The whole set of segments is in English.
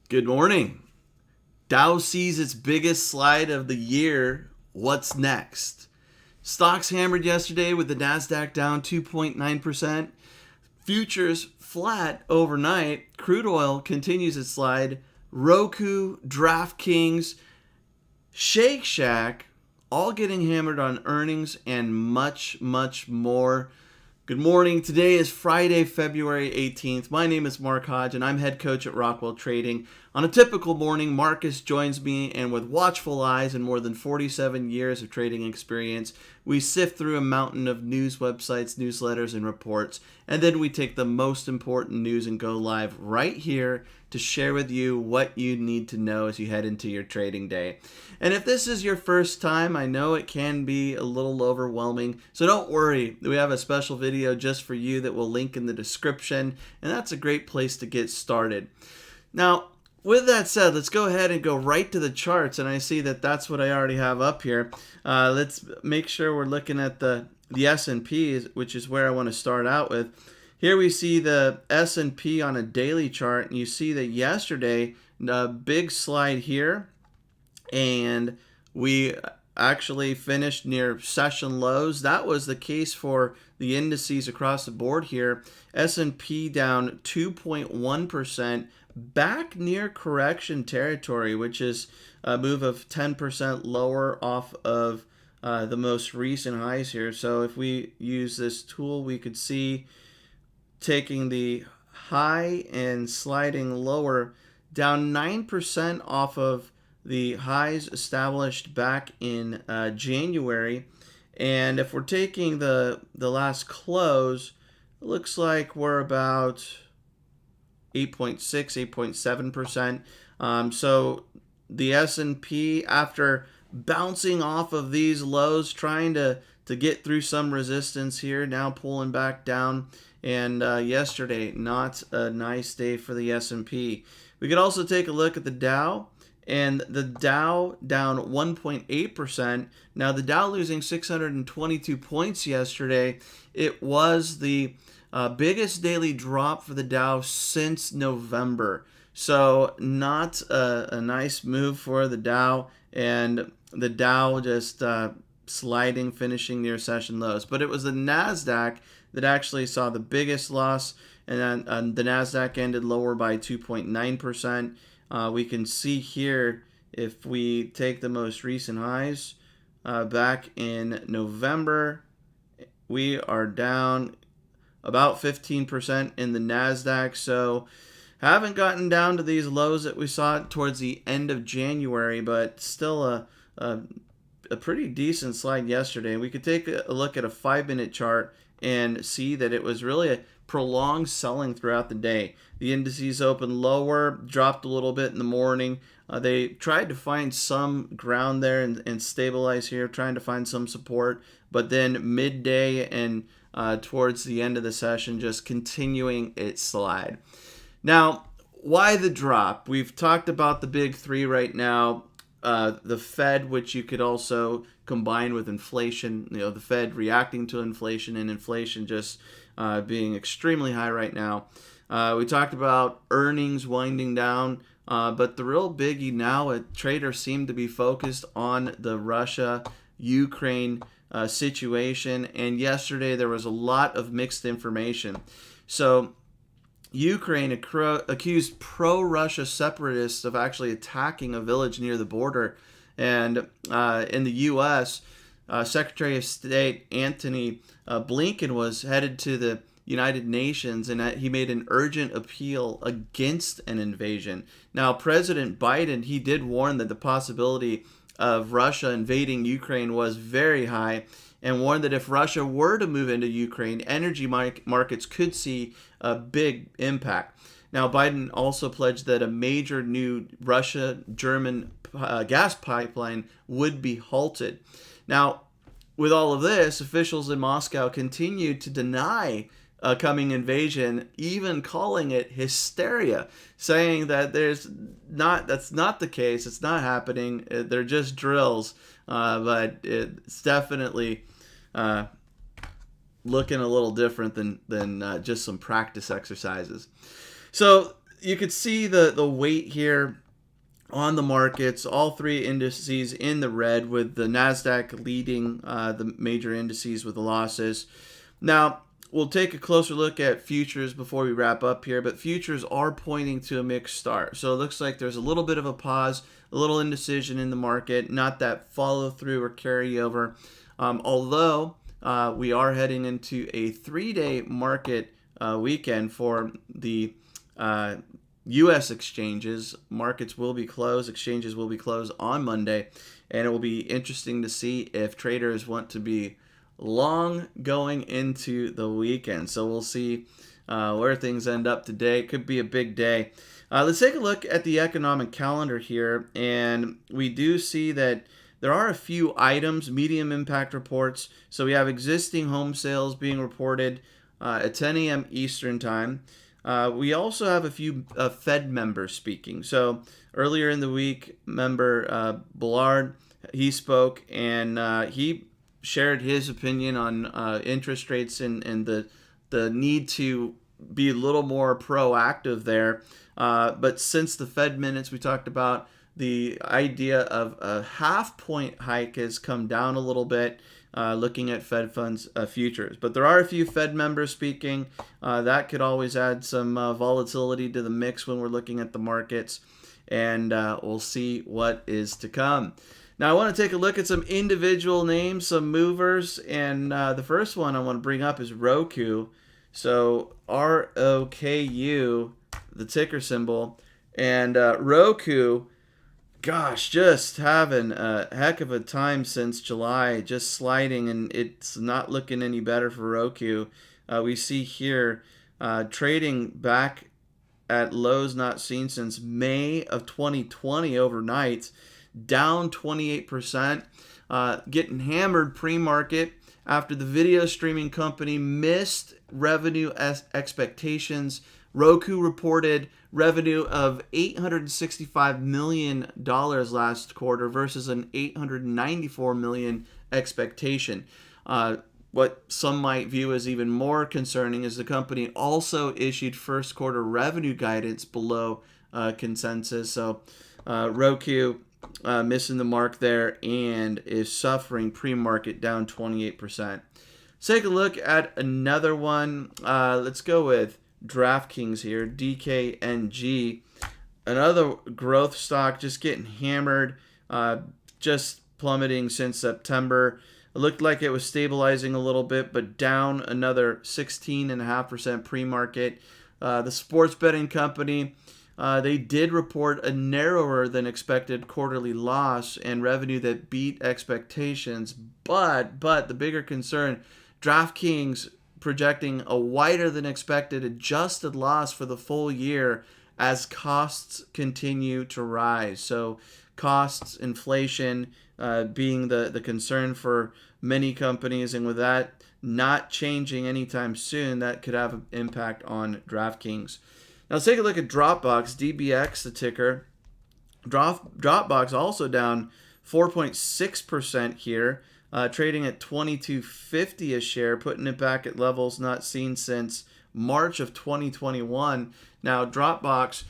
Good morning. Dow sees its biggest slide of the year. What's next? Stocks hammered yesterday with the Nasdaq down 2.9%. Futures flat overnight. Crude oil continues its slide. Roku, DraftKings, Shak, all getting hammered on earnings and much, much more. Good morning. Today is Friday, February 18th. My name is Mark Hodge, and I'm head coach at Rockwell Trading. On a typical morning, Marcus joins me, and with watchful eyes and more than 47 years of trading experience, we sift through a mountain of news websites, newsletters, and reports, and then we take the most important news and go live right here to share with you what you need to know as you head into your trading day. And if this is your first time, I know it can be a little overwhelming, so don't worry. We have a special video just for you that we'll link in the description, and that's a great place to get started. Now, with that said, let's go ahead and go right to the charts, and I see that that's what I already have up here. Let's make sure we're looking at the S&P, which is where I want to start out with. Here we see the S&P on a daily chart, and you see that yesterday, a big slide here, and we actually finished near session lows. That was the case for the indices across the board here. S&P down 2.1%, back near correction territory, which is a move of 10% lower off of the most recent highs here. So if we use this tool, we could see taking the high and sliding lower, down 9% off of the highs established back in January. And if we're taking the last close, it looks like we're about 8.6, 8.7%. So the S&P, after bouncing off of these lows, trying to get through some resistance here, now pulling back down. And yesterday, not a nice day for the S&P. We could also take a look at the Dow. And the Dow down 1.8%. Now, the Dow losing 622 points yesterday. It was the biggest daily drop for the Dow since November. So not a nice move for the Dow. And the Dow just sliding, finishing near session lows. But it was the Nasdaq that actually saw the biggest loss. And then the Nasdaq ended lower by 2.9%. We can see here, if we take the most recent highs back in November, we are down about 15% in the Nasdaq. So haven't gotten down to these lows that we saw towards the end of January, but still a pretty decent slide yesterday. We could take a look at a 5-minute chart and see that it was really a prolonged selling throughout the day. The indices opened lower, dropped a little bit in the morning. They tried to find some ground there and stabilize here, trying to find some support. But then midday and towards the end of the session, just continuing its slide. Now, why the drop? We've talked about the big three right now. The Fed, which you could also combine with inflation, the Fed reacting to inflation and inflation just being extremely high right now. We talked about earnings winding down, but the real biggie now, traders seem to be focused on the Russia-Ukraine situation, and yesterday there was a lot of mixed information. So Ukraine accused pro-Russia separatists of actually attacking a village near the border. And in the U.S., Secretary of State Antony Blinken was headed to the United Nations, and he made an urgent appeal against an invasion. Now, President Biden, he did warn that the possibility of Russia invading Ukraine was very high, and warned that if Russia were to move into Ukraine, energy markets could see a big impact. Now, Biden also pledged that a major new Russia-German gas pipeline would be halted. Now, with all of this, officials in Moscow continued to deny a coming invasion, even calling it hysteria, saying that that's not the case. It's not happening. They're just drills, but it's definitely looking a little different than just some practice exercises. So you could see the weight here on the markets, all three indices in the red, with the Nasdaq leading the major indices with the losses. Now, we'll take a closer look at futures before we wrap up here, but futures are pointing to a mixed start. So it looks like there's a little bit of a pause, a little indecision in the market, not that follow through or carryover. Although we are heading into a 3-day market weekend for the U.S. exchanges. Markets will be closed, exchanges will be closed on Monday, and it will be interesting to see if traders want to be long going into the weekend. So we'll see where things end up today. Could be a big day. Let's take a look at the economic calendar here, and we do see that there are a few items, medium impact reports. So we have existing home sales being reported at 10 a.m. Eastern time. We also have a few Fed members speaking. So earlier in the week, member Bullard, he spoke, and he shared his opinion on interest rates and the need to be a little more proactive there. But since the Fed minutes, we talked about the idea of a half-point hike has come down a little bit. Looking at Fed funds futures. But there are a few Fed members speaking. That could always add some volatility to the mix when we're looking at the markets. And we'll see what is to come. Now, I want to take a look at some individual names, some movers. And the first one I want to bring up is Roku. So ROKU, the ticker symbol. And Roku, gosh, just having a heck of a time since July, just sliding, and it's not looking any better for Roku. We see here trading back at lows not seen since May of 2020 overnight, down 28%, getting hammered pre-market after the video streaming company missed revenue expectations. Roku reported revenue of $865 million last quarter versus an $894 million expectation. What some might view as even more concerning is the company also issued first quarter revenue guidance below consensus. So Roku missing the mark there and is suffering pre-market, down 28%. Let's take a look at another one. Let's go with DraftKings here, DKNG, another growth stock just getting hammered, just plummeting since September. It looked like it was stabilizing a little bit, but down another 16.5% pre-market. The sports betting company, they did report a narrower than expected quarterly loss and revenue that beat expectations, but the bigger concern, DraftKings projecting a wider than expected adjusted loss for the full year as costs continue to rise. So costs, inflation being the concern for many companies, and with that not changing anytime soon, that could have an impact on DraftKings. Now let's take a look at Dropbox, DBX, the ticker. Dropbox also down 4.6% here. Trading at $22.50 a share, putting it back at levels not seen since March of 2021. Now, Dropbox,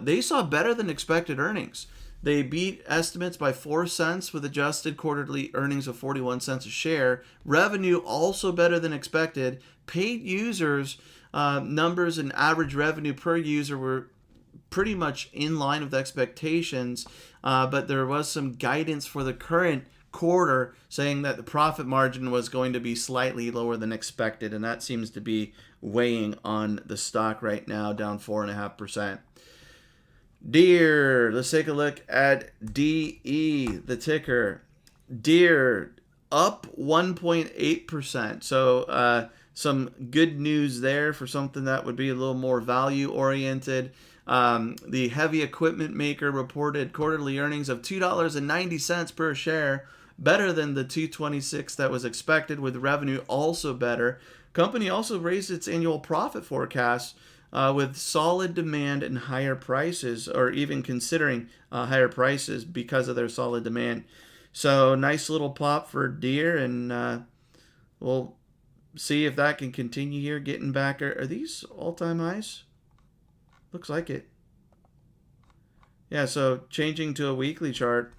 they saw better than expected earnings. They beat estimates by 4 cents with adjusted quarterly earnings of 41 cents a share. Revenue also better than expected. Paid users numbers and average revenue per user were pretty much in line with expectations, but there was some guidance for the current quarter saying that the profit margin was going to be slightly lower than expected, and that seems to be weighing on the stock right now, down 4.5%. Deere, let's take a look at DE, the ticker. Deere up 1.8%. So some good news there for something that would be a little more value oriented. The heavy equipment maker reported quarterly earnings of $2.90 per share, better than the $2.26 that was expected, with revenue also better. Company also raised its annual profit forecast with solid demand and higher prices, or even considering higher prices because of their solid demand. So nice little pop for Deere, and we'll see if that can continue here, getting back. Are these all-time highs? Looks like it. Yeah, so changing to a weekly chart.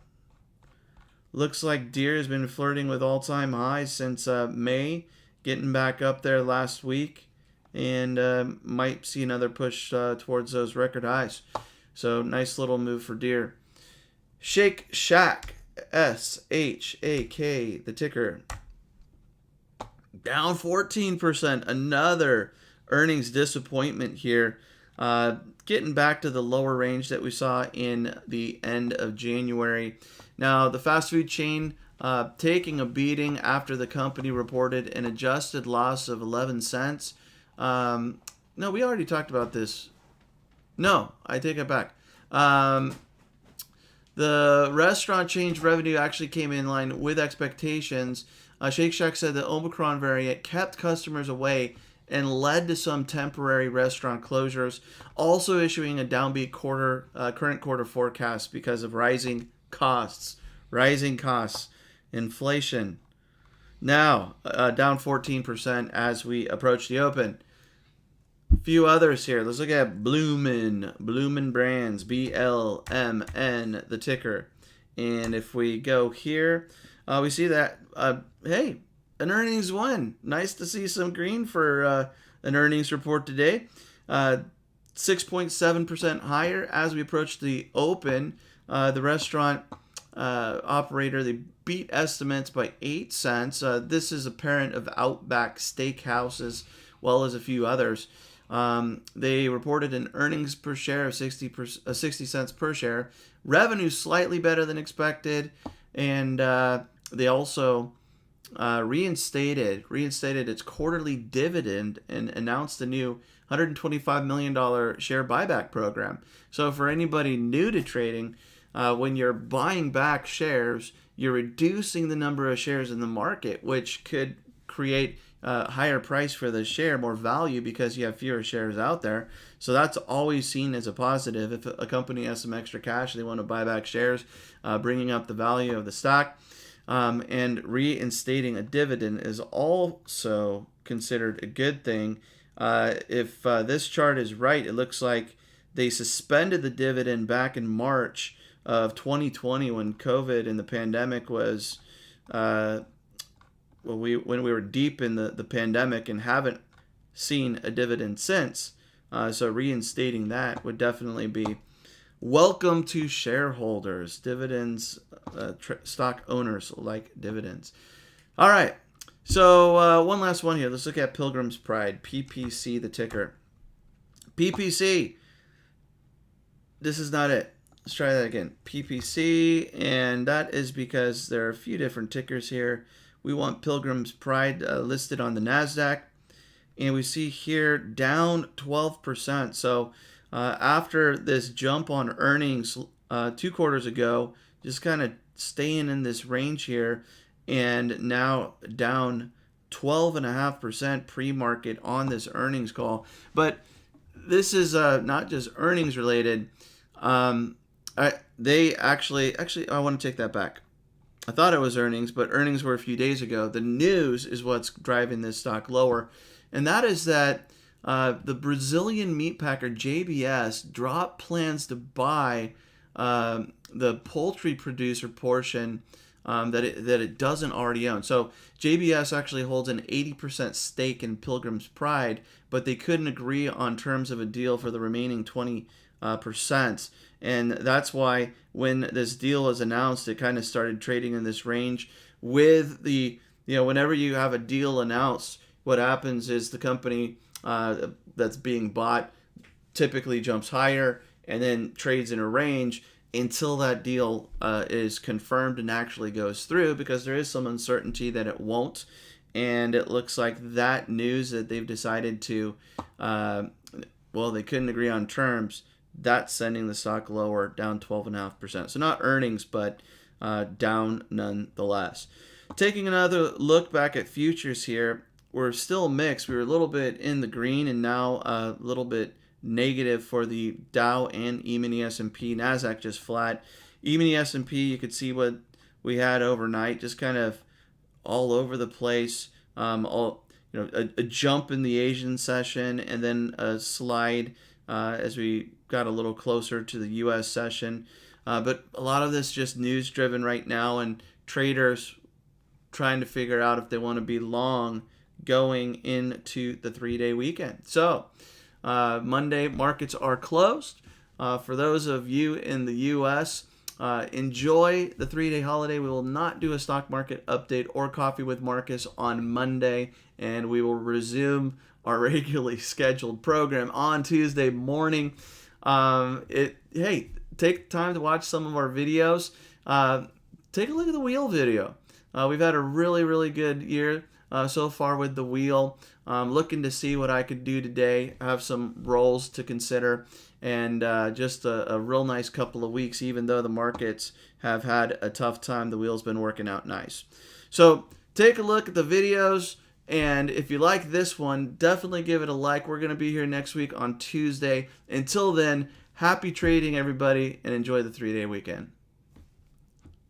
Looks like Deere has been flirting with all-time highs since May, getting back up there last week, and might see another push towards those record highs. So nice little move for Deere. Shak, S-H-A-K, the ticker. Down 14%. Another earnings disappointment here. Getting back to the lower range that we saw in the end of January. Now, the fast food chain taking a beating after the company reported an adjusted loss of 11 cents. No, we already talked about this. No, I take it back. The restaurant chain's revenue actually came in line with expectations. Shake Shack said the Omicron variant kept customers away and led to some temporary restaurant closures, also issuing a downbeat current quarter forecast because of rising costs, inflation. Now, down 14% as we approach the open. A few others here. Let's look at Bloomin' Brands, BLMN, the ticker. And if we go here, we see that, hey, an earnings win. Nice to see some green for an earnings report today. 6.7% higher as we approach the open. The restaurant operator, they beat estimates by 8 cents. This is a parent of Outback Steakhouse as well as a few others. They reported an earnings per share of 60 cents per share. Revenue slightly better than expected. And they also reinstated its quarterly dividend and announced a new $125 million share buyback program. So for anybody new to trading, when you're buying back shares, you're reducing the number of shares in the market, which could create a higher price for the share, more value because you have fewer shares out there. So that's always seen as a positive. If a company has some extra cash, they want to buy back shares, bringing up the value of the stock. And reinstating a dividend is also considered a good thing. If this chart is right, it looks like they suspended the dividend back in March of 2020 when COVID and the pandemic was, when we were deep in the pandemic and haven't seen a dividend since. So reinstating that would definitely be welcome to shareholders. Dividends, stock owners like dividends. All right. So one last one here. Let's look at Pilgrim's Pride, PPC, the ticker. PPC. This is not it. Let's try that again. PPC, and that is because there are a few different tickers here. We want Pilgrim's Pride listed on the Nasdaq, and we see here down 12%. So after this jump on earnings 2 quarters ago, just kind of staying in this range here, and now down 12.5% pre-market on this earnings call. But this is not just earnings related. They actually, I want to take that back. I thought it was earnings, but earnings were a few days ago. The news is what's driving this stock lower, and that is that the Brazilian meat packer JBS dropped plans to buy the poultry producer portion that it doesn't already own. So JBS actually holds an 80% stake in Pilgrim's Pride, but they couldn't agree on terms of a deal for the remaining 20%. And that's why when this deal was announced, it kind of started trading in this range. With the, whenever you have a deal announced, what happens is the company that's being bought typically jumps higher and then trades in a range until that deal is confirmed and actually goes through, because there is some uncertainty that it won't. And it looks like that news that they've decided to, they couldn't agree on terms, that's sending the stock lower, down 12.5%. So not earnings, but down nonetheless. Taking another look back at futures here, we're still mixed. We were a little bit in the green and now a little bit negative for the Dow and E-mini S&P. Nasdaq just flat. E-mini S&P, you could see what we had overnight, just kind of all over the place. A jump in the Asian session and then a slide as we got a little closer to the U.S. session. But a lot of this just news driven right now, and traders trying to figure out if they want to be long going into the 3-day weekend. So Monday markets are closed. For those of you in the U.S., enjoy the 3-day holiday. We will not do a stock market update or coffee with Marcus on Monday, and we will resume our regularly scheduled program on Tuesday morning. Hey, take time to watch some of our videos. Take a look at the wheel video. We've had a really, really good year so far with the wheel. Looking to see what I could do today. I have some roles to consider, and just a real nice couple of weeks, even though the markets have had a tough time. The wheel's been working out nice. So take a look at the videos, and if you like this one, definitely give it a like. We're going to be here next week on Tuesday. Until then, happy trading, everybody, and enjoy the 3-day weekend.